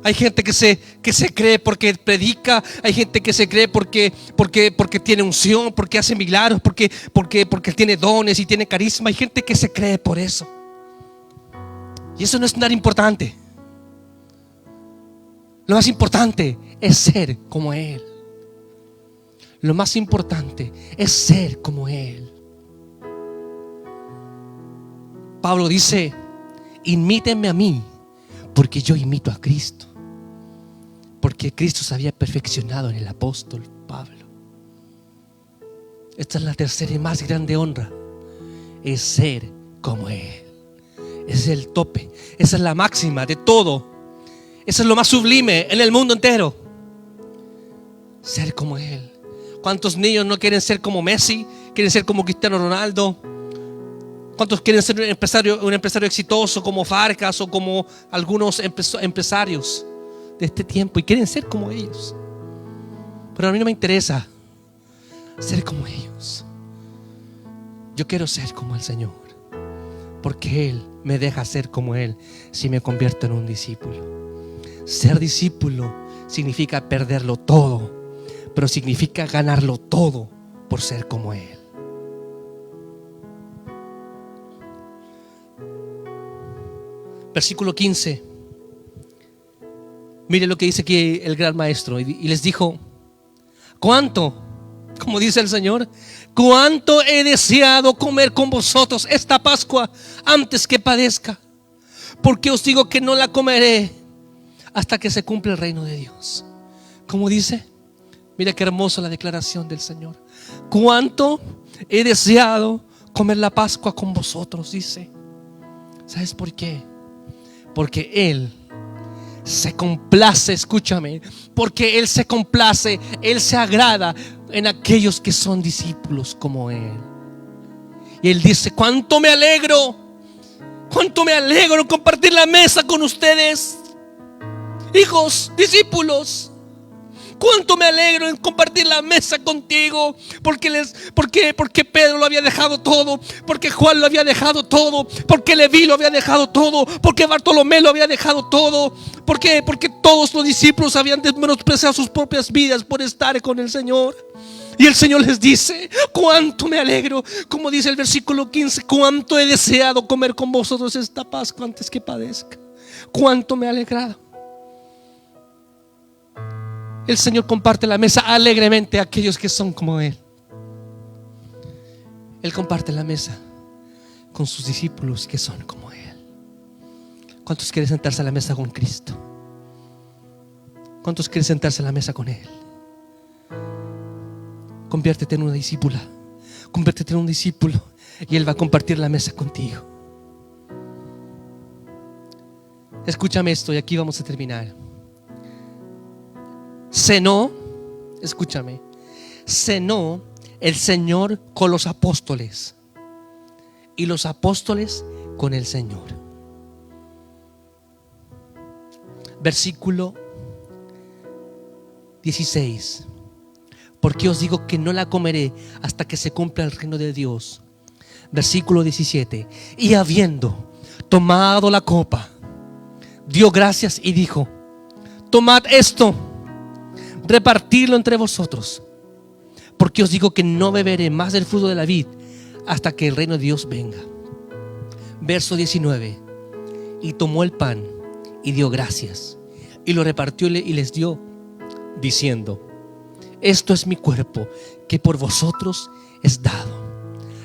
Hay gente que se cree porque predica. Hay gente que se cree porque tiene unción, porque hace milagros, porque tiene dones y tiene carisma. Hay gente que se cree por eso. Y eso no es nada importante. Lo más importante es ser como Él. Lo más importante es ser como Él. Pablo dice: imítenme a mí, porque yo imito a Cristo. Porque Cristo se había perfeccionado en el apóstol Pablo. Esta es la tercera y más grande honra. Es ser como Él. Ese es el tope. Esa es la máxima de todo. Eso es lo más sublime en el mundo entero. Ser como Él. ¿Cuántos niños no quieren ser como Messi? Quieren ser como Cristiano Ronaldo. ¿Cuántos quieren ser un empresario exitoso como Farcas o como algunos empresarios de este tiempo? Y quieren ser como ellos. Pero a mí no me interesa ser como ellos. Yo quiero ser como el Señor, porque Él me deja ser como Él si me convierto en un discípulo. Ser discípulo significa perderlo todo, pero significa ganarlo todo por ser como Él. Versículo 15. Mire lo que dice aquí el gran maestro. Y les dijo: ¿cuánto? Como dice el Señor, cuánto he deseado comer con vosotros esta Pascua antes que padezca. Porque os digo que no la comeré hasta que se cumpla el reino de Dios. ¿Cómo dice? Mira qué hermosa la declaración del Señor. Cuánto he deseado comer la Pascua con vosotros, dice. ¿Sabes por qué? Porque Él se complace, escúchame, porque Él se complace, Él se agrada en aquellos que son discípulos como Él. Y Él dice: cuánto me alegro compartir la mesa con ustedes, hijos, discípulos. Cuánto me alegro en compartir la mesa contigo, porque Pedro lo había dejado todo, porque Juan lo había dejado todo, porque Leví lo había dejado todo, porque Bartolomé lo había dejado todo, porque todos los discípulos habían menospreciado sus propias vidas por estar con el Señor. Y el Señor les dice: cuánto me alegro, como dice el versículo 15, cuánto he deseado comer con vosotros esta Pascua antes que padezca. Cuánto me ha alegrado. El Señor comparte la mesa alegremente a aquellos que son como Él. Él comparte la mesa con sus discípulos que son como Él. ¿Cuántos quieren sentarse a la mesa con Cristo? ¿Cuántos quieren sentarse a la mesa con Él? Conviértete en una discípula. Conviértete en un discípulo y Él va a compartir la mesa contigo. Escúchame esto y aquí vamos a terminar. Cenó, escúchame, cenó el Señor con los apóstoles y los apóstoles con el Señor. Versículo 16. Porque os digo que no la comeré hasta que se cumpla el reino de Dios. Versículo 17. Y habiendo tomado la copa, dio gracias y dijo: tomad esto, repartidlo entre vosotros, porque os digo que no beberé más del fruto de la vid hasta que el reino de Dios venga. Verso 19. Y tomó el pan y dio gracias y lo repartió y les dio, diciendo: esto es mi cuerpo que por vosotros es dado.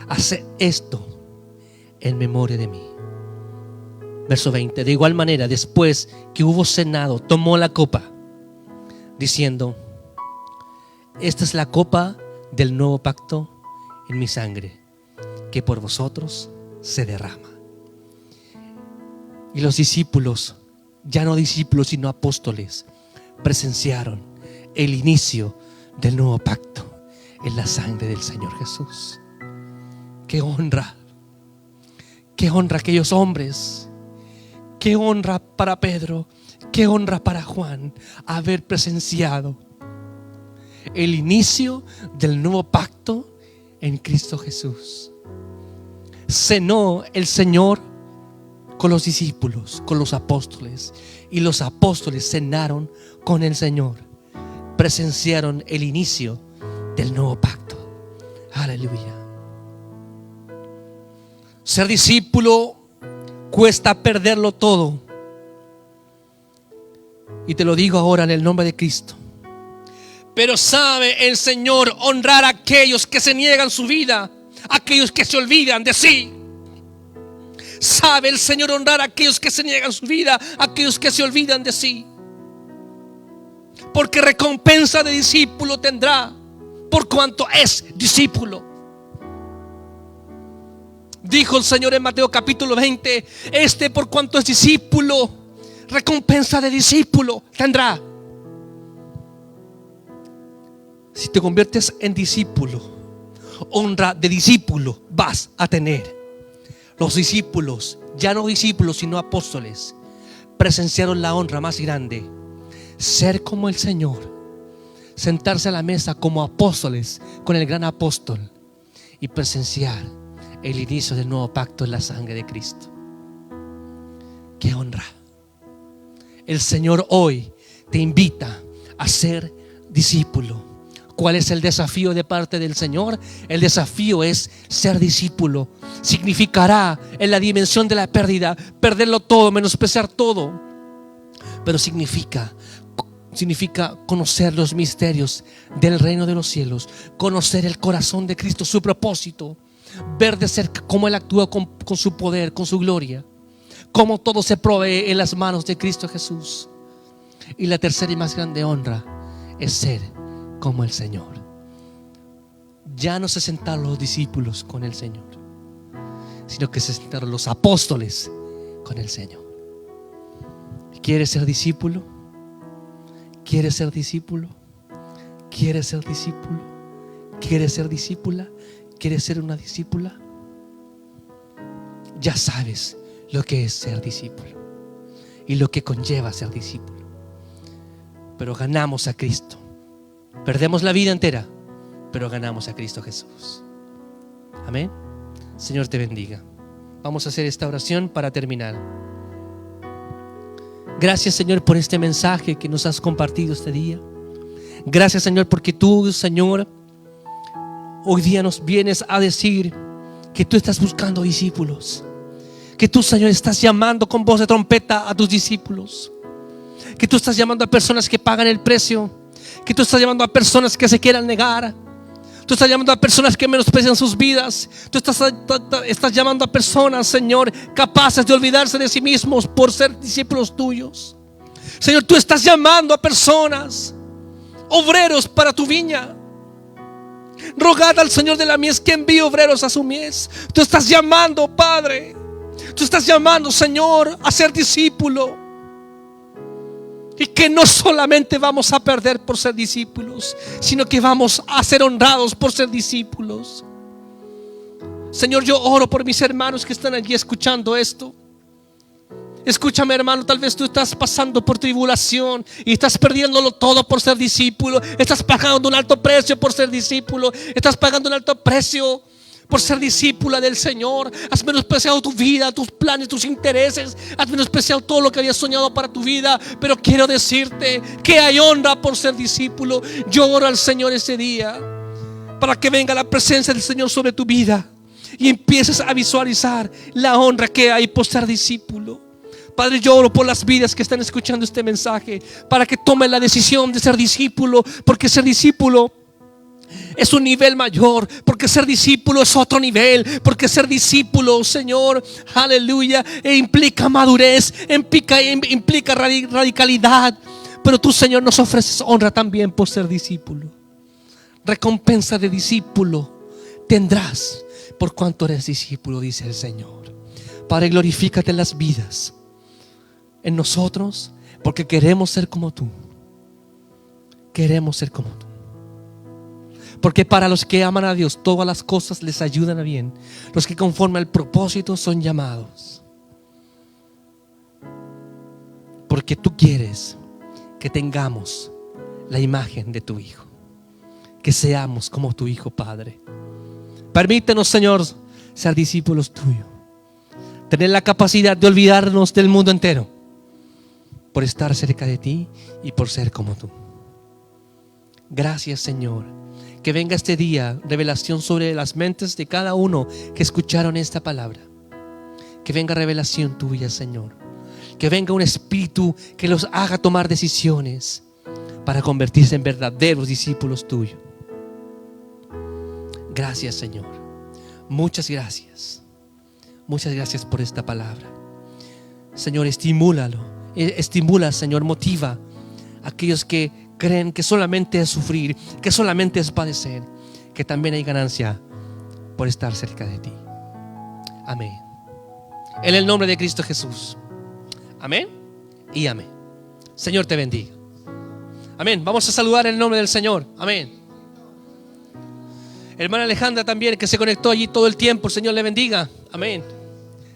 Haced esto en memoria de mí. Verso 20. De igual manera, después que hubo cenado, tomó la copa, diciendo: esta es la copa del nuevo pacto en mi sangre, que por vosotros se derrama. Y los discípulos, ya no discípulos sino apóstoles, presenciaron el inicio del nuevo pacto en la sangre del Señor Jesús. Qué honra aquellos hombres, qué honra para Pedro, qué honra para Juan haber presenciado el inicio del nuevo pacto en Cristo Jesús. Cenó el Señor con los discípulos, con los apóstoles, y los apóstoles cenaron con el Señor. Presenciaron el inicio del nuevo pacto. Aleluya. Ser discípulo cuesta perderlo todo. Y te lo digo ahora en el nombre de Cristo. Pero sabe el Señor honrar a aquellos que se niegan su vida, aquellos que se olvidan de sí. Sabe el Señor honrar a aquellos que se niegan su vida, aquellos que se olvidan de sí. Porque recompensa de discípulo tendrá por cuanto es discípulo. Dijo el Señor en Mateo capítulo 20: por cuanto es discípulo, recompensa de discípulo tendrá. Si te conviertes en discípulo, honra de discípulo vas a tener. Los discípulos, ya no discípulos sino apóstoles, presenciaron la honra más grande: ser como el Señor, sentarse a la mesa como apóstoles con el gran apóstol y presenciar el inicio del nuevo pacto en la sangre de Cristo. ¡Qué honra! El Señor hoy te invita a ser discípulo. ¿Cuál es el desafío de parte del Señor? El desafío es ser discípulo. Significará en la dimensión de la pérdida perderlo todo, menospreciar todo. Pero significa conocer los misterios del reino de los cielos, conocer el corazón de Cristo, su propósito, ver de cerca cómo Él actúa con su poder, con su gloria, cómo todo se provee en las manos de Cristo Jesús. Y la tercera y más grande honra es ser como el Señor. Ya no se sentaron los discípulos con el Señor, sino que se sentaron los apóstoles con el Señor. ¿Quieres ser discípulo? ¿Quieres ser discípulo? ¿Quieres ser discípulo? ¿Quieres ser discípula? ¿Quieres ser una discípula? Ya sabes lo que es ser discípulo y lo que conlleva ser discípulo. Pero ganamos a Cristo. Perdemos la vida entera, pero ganamos a Cristo Jesús. Amén. Señor te bendiga. Vamos a hacer esta oración para terminar. Gracias, Señor, por este mensaje que nos has compartido este día. Gracias, Señor, porque tú, Señor, hoy día nos vienes a decir que tú estás buscando discípulos, que tú, Señor, estás llamando con voz de trompeta a tus discípulos, que tú estás llamando a personas que pagan el precio, que tú estás llamando a personas que se quieran negar, tú estás llamando a personas que menosprecian sus vidas, tú estás llamando a personas, Señor, capaces de olvidarse de sí mismos por ser discípulos tuyos. Señor, tú estás llamando a personas, obreros para tu viña. Rogad al Señor de la mies que envíe obreros a su mies. Tú estás llamando, Padre, tú estás llamando, Señor, a ser discípulo. Y que no solamente vamos a perder por ser discípulos, sino que vamos a ser honrados por ser discípulos. Señor, yo oro por mis hermanos que están allí escuchando esto, Escúchame, hermano, tal vez tú estás pasando por tribulación y estás perdiéndolo todo por ser discípulo. Estás pagando un alto precio por ser discípulo. Estás pagando un alto precio por ser discípula del Señor. Has menospreciado tu vida, tus planes, tus intereses. Has menospreciado todo lo que habías soñado para tu vida. Pero quiero decirte que hay honra por ser discípulo. Yo oro al Señor ese día para que venga la presencia del Señor sobre tu vida y empieces a visualizar la honra que hay por ser discípulo. Padre, yo oro por las vidas que están escuchando este mensaje, para que tomen la decisión de ser discípulo, porque ser discípulo es un nivel mayor, porque ser discípulo es otro nivel, porque ser discípulo, Señor, aleluya, implica madurez, implica radicalidad. Pero tú, Señor, nos ofreces honra también por ser discípulo. Recompensa de discípulo tendrás por cuanto eres discípulo, dice el Señor. Padre, glorifícate en las vidas, en nosotros, porque queremos ser como tú. Queremos ser como tú. Porque para los que aman a Dios, todas las cosas les ayudan a bien. Los que conforme al propósito son llamados. Porque tú quieres que tengamos la imagen de tu Hijo, que seamos como tu Hijo, Padre. Permítenos, Señor, ser discípulos tuyos, tener la capacidad de olvidarnos del mundo entero por estar cerca de ti y por ser como tú. Gracias, Señor. Que venga este día revelación sobre las mentes de cada uno que escucharon esta palabra. Que venga revelación tuya, Señor. Que venga un espíritu que los haga tomar decisiones para convertirse en verdaderos discípulos tuyos. Gracias, Señor. Muchas gracias. Muchas gracias por esta palabra. Señor, estimula, Señor, motiva a aquellos que creen que solamente es sufrir, que solamente es padecer, que también hay ganancia por estar cerca de ti. Amén. En el nombre de Cristo Jesús. Amén y amén. Señor te bendiga. Amén. Vamos a saludar en el nombre del Señor. Amén. Hermana Alejandra también, que se conectó allí todo el tiempo. El Señor le bendiga. Amén.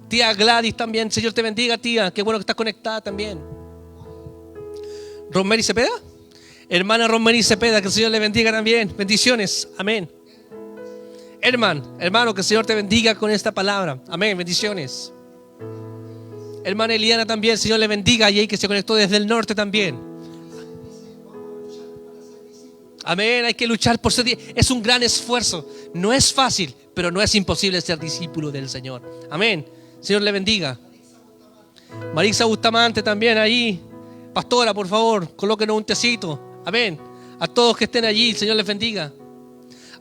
Tía Gladys también. Señor te bendiga, tía. Qué bueno que estás conectada también. Rosemary Cepeda. Hermana Rosemary Cepeda, que el Señor le bendiga también. Bendiciones. Amén. Hermano, que el Señor te bendiga con esta palabra. Amén. Bendiciones. Hermana Eliana también, el Señor le bendiga. Y ahí que se conectó desde el norte también. Amén, hay que luchar por ser. Es un gran esfuerzo. No es fácil, pero no es imposible ser discípulo del Señor. Amén. Señor le bendiga. Marisa Bustamante también ahí. Pastora, por favor, colóquenos un tecito. Amén. A todos que estén allí, el Señor les bendiga.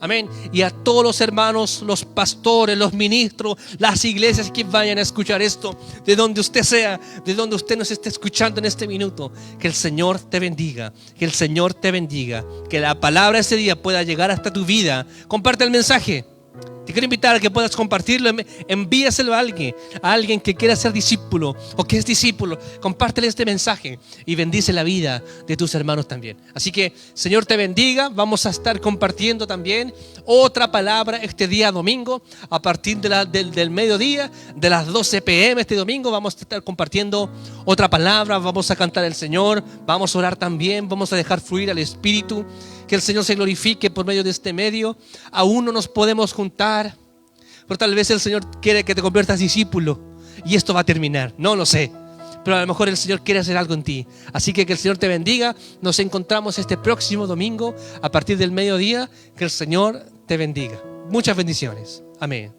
Amén. Y a todos los hermanos, los pastores, los ministros, las iglesias que vayan a escuchar esto, de donde usted sea, de donde usted nos esté escuchando en este minuto, que el Señor te bendiga, que el Señor te bendiga, que la palabra ese día pueda llegar hasta tu vida. Comparte el mensaje. Te quiero invitar a que puedas compartirlo. Envíaselo a alguien que quiera ser discípulo o que es discípulo. Compártele este mensaje y bendice la vida de tus hermanos también. Así que, Señor te bendiga. Vamos a estar compartiendo también otra palabra este día domingo. A partir del mediodía, de las 12 p.m. este domingo, vamos a estar compartiendo otra palabra. Vamos a cantar al Señor. Vamos a orar también. Vamos a dejar fluir al Espíritu. Que el Señor se glorifique por medio de este medio. Aún no nos podemos juntar, pero tal vez el Señor quiere que te conviertas discípulo y esto va a terminar, no lo sé, pero a lo mejor el Señor quiere hacer algo en ti. Así que el Señor te bendiga. Nos encontramos este próximo domingo a partir del mediodía. Que el Señor te bendiga. Muchas bendiciones. Amén.